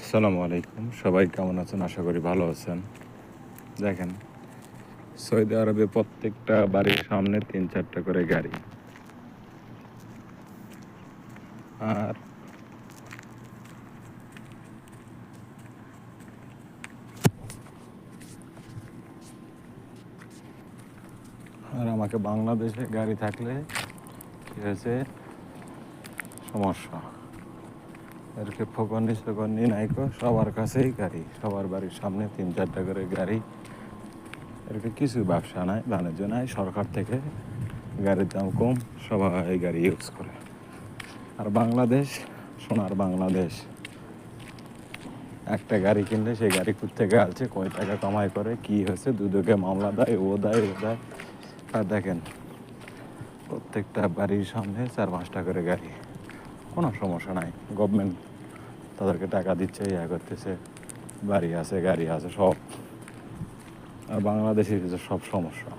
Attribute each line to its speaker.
Speaker 1: আসসালামু আলাইকুম, সবাই কেমন আছেন? আশা করি ভালো আছেন। দেখেন, সৌদি আরবে প্রত্যেকটা বাড়ির সামনে ৩-৪টা করে গাড়ি। আর আর আমাকে বাংলাদেশে গাড়ি থাকলে কি হয়েছে সমস্যা, এরকে ফোকনি নাইকো, সবার কাছেই গাড়ি, সবার বাড়ির সামনে ৩-৪টা করে গাড়ি। এরকে কিছু ব্যবসা নাই, বাণিজ্য নাই, সরকার থেকে গাড়ির দাম কম, সবাই গাড়ি ইউজ করে। আর বাংলাদেশ, সোনার বাংলাদেশ, একটা গাড়ি কিনলে সেই গাড়ি থেকে আলছে, কয় টাকা কামাই করে, কি হয়েছে, দুদকে মামলা দেয়, ও দেয়, ও দেয়। আর দেখেন, প্রত্যেকটা বাড়ির সামনে ৪-৫টা করে গাড়ি, কোনো সমস্যা নাই। গভর্নমেন্ট তাদেরকে টাকা দিচ্ছে, ইয়া করতেছে, বাড়ি আছে, গাড়ি আছে, সব। আর বাংলাদেশের সব সমস্যা।